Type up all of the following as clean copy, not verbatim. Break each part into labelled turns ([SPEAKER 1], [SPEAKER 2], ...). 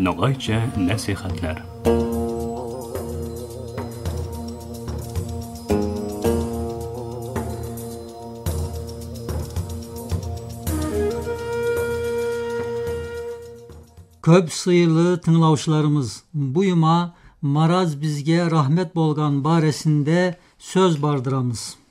[SPEAKER 1] Nogayça nasihatler.
[SPEAKER 2] Köp sıyırlı tınlavuşlarımız buyuma maraz bizge rahmet bolgan baresinde söz bardıramız.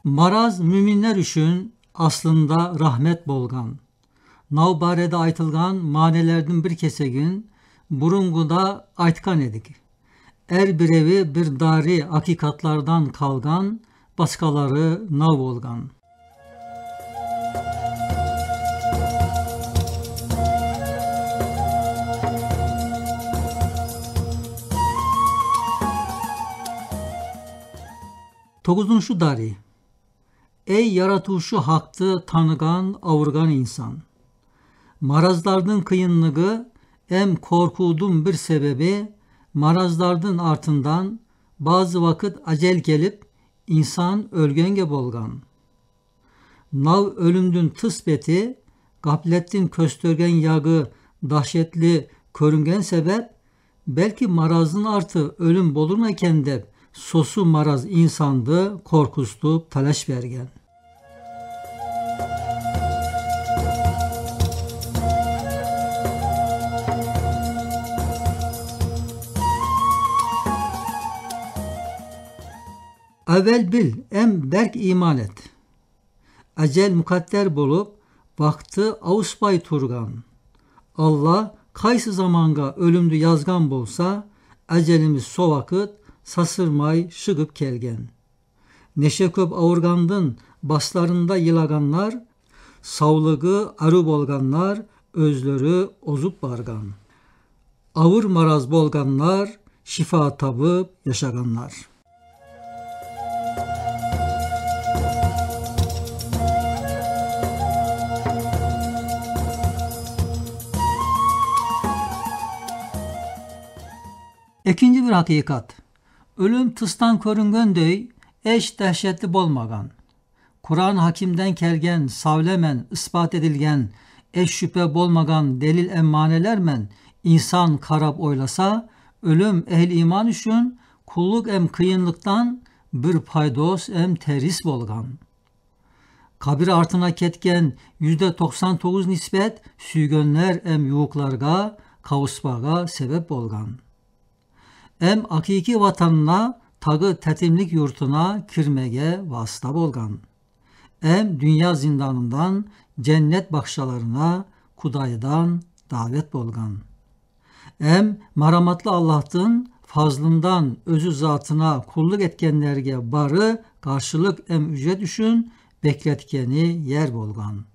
[SPEAKER 2] Maraz müminler üçün aslında rahmet bolgan. Nav barede aytılgan manelerden bir kesegin burunguda aytkan edik. Er birevi bir dari hakikatlardan kalgan, başkaları nav olgan. Dokuzuncu dari. Ey yaratuşu haktı tanıgan, avurgan insan. Marazlardan kıyınlığı em korkudum bir sebebi marazlardan artından bazı vakit acel gelip insan ölgenge bolgan. Nav ölümdün tıspeti gaflettin köstörgen yağı dahşetli körüngen sebep belki marazın artı ölüm bolurmayken de sosu maraz insandı korkustu talaş vergen. Evvel bil em berk iman et. Ecel mukadder bolup vakti avusbay turgan. Allah kaysı zamanga ölümdü yazgan bolsa ecelimiz so vakit sasırmay şıgıp kelgen. Neşe köp avurgandın baslarında yılaganlar, savlığı arı bolganlar, özleri ozup bargan. Avur maraz bolganlar, şifa tabıp yaşaganlar. İkinci bir hakikat. Ölüm tıstan körüngen dey, eş dehşetli bolmagan. Kur'an hakimden kelgen, savlemen, ispat edilgen, eş şüphe bolmagan delil emmanelermen, insan karab oylasa, ölüm ehl iman üçün, kulluk em kıyınlıktan, bir paydos em teris bolgan. Kabir artına ketken %99 nispet, süygönler em yuğuklarga, kavuspaga sebep bolgan. Em hakiki vatanına, tagı tetimlik yurtuna kirmege vasıta bolgan. Em dünya zindanından, cennet bakşalarına, Kudaydan davet bolgan. Em maramatlı Allah'tın fazlından özü zatına kulluk etkenlerge barı, karşılık em ücret düşün, bekletkeni yer bolgan.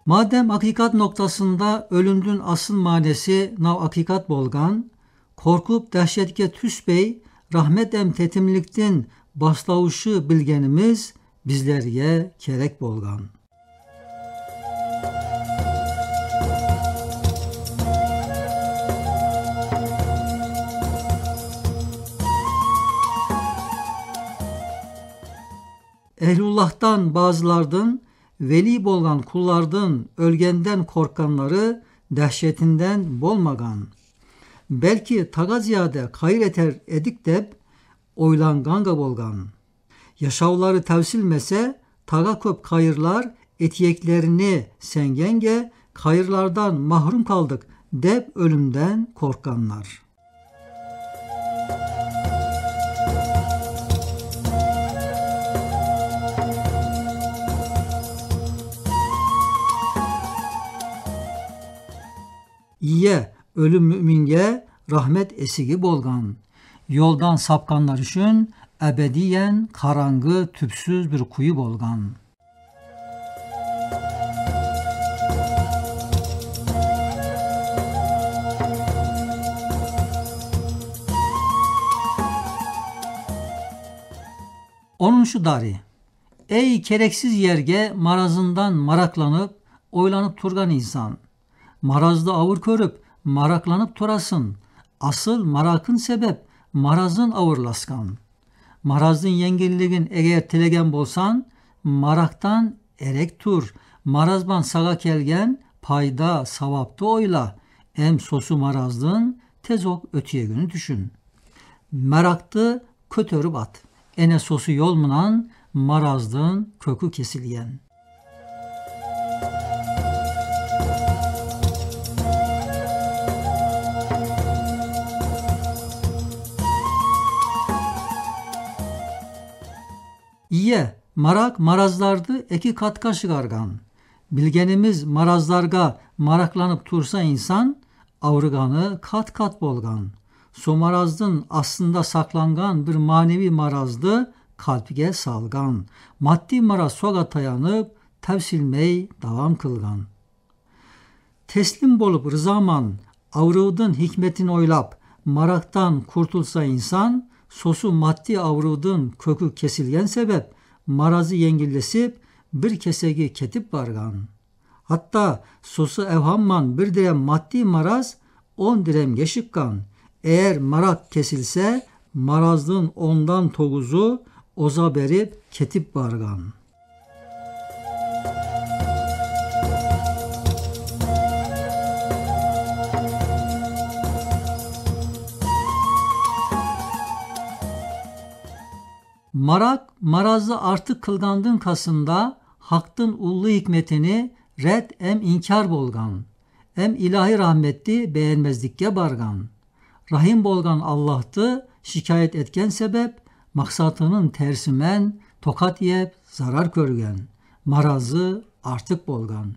[SPEAKER 2] Madem hakikat noktasında ölümdün asıl manesi nav hakikat bolgan, korkup dehşetke tüsbey, rahmet em tetimliktin baslavuşu bilgenimiz bizlerge kerek bolgan. Ehlullah'tan bazılardan veli bolgan kullardan ölgenden korkanları dehşetinden bolmagan. Belki taga ziyade kayır eter edik dep oylanganga bolgan. Yaşavları tevsilmese taga köp kayırlar etiyeklerini sengenge kayırlardan mahrum kaldık dep ölümden korkanlar. İye ölüm müminge rahmet esigi bolgan. Yoldan sapkanlar üçün ebediyen karangı tüpsüz bir kuyu bolgan. 10. dari. Ey gereksiz yerge marazından maraklanıp, oylanıp turgan insan. Marazda avur körüp, maraklanıp turasın. Asıl marakın sebep, marazın avurlaskan. Marazdın yengilligin eğer tilegen bolsan, maraktan erek tur. Marazban sağa kelgen, payda, savapta oyla. Em sosu marazdın, tezok ötüye günü düşün. Meraktı kötörüp at. Ene sosu yolmunan, marazdın kökü kesilgen. İye, marak marazlardı eki katka şıgargan. Bilgenimiz marazlarga maraklanıp tursa insan, avruganı kat kat bolgan. So marazdın aslında saklangan bir manevi marazdı, kalpge salgan. Maddi maraz soga tayanıp, tevsilmey devam kılgan. Teslim bolup rızaman, avrudun hikmetini oylap, maraktan kurtulsa insan, sosu maddi avrudun kökü kesilgen sebep, marazı yengillesip, bir kesegi ketip bargan. Hatta sosu evhamman bir direm maddi maraz, 10 direm geçikkan. Eğer marak kesilse, marazdın ondan toguzu, oza berip ketip bargan. Marak, marazı artık kılgandın kasında, haktın ullu hikmetini red em inkar bolgan. Em ilahi rahmetli beğenmezlikke bargan. Rahim bolgan Allah'tı şikayet etken sebep, maksatının tersimen tokat yep zarar körgen. Marazı artık bolgan.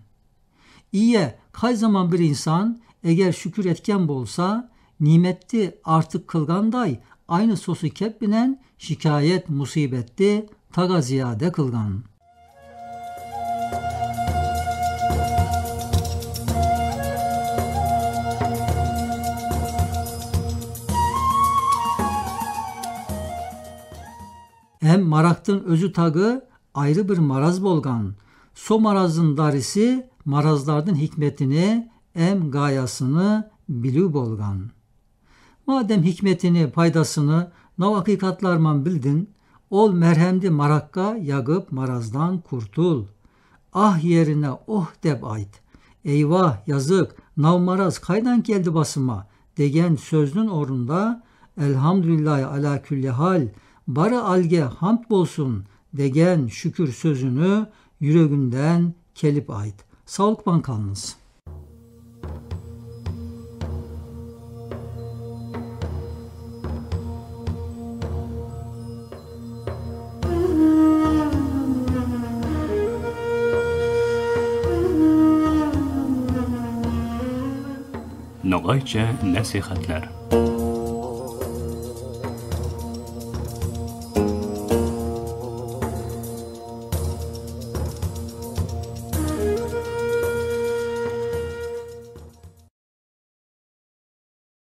[SPEAKER 2] İye kay zaman bir insan eğer şükür etken bolsa, nimetli artık kılganday, aynı sosu kep binen şikayet musibetti taga ziyade kılgan. Hem maraktın özü tagı ayrı bir maraz bolgan. So marazın darisi marazlardın hikmetini em gayasını bilü bolgan. Madem hikmetini paydasını nav hakikatlarman bildin, ol merhemdi marakka yagıp marazdan kurtul. Ah yerine oh deb ayt. Eyvah yazık nav maraz kaydan geldi basıma degen sözünün orunda elhamdülillahi ala külli hal bara alge hamd bolsun degen şükür sözünü yüreğinden kelip ayt. Sağlıkban kalınız.
[SPEAKER 1] Nogayça nasihatler.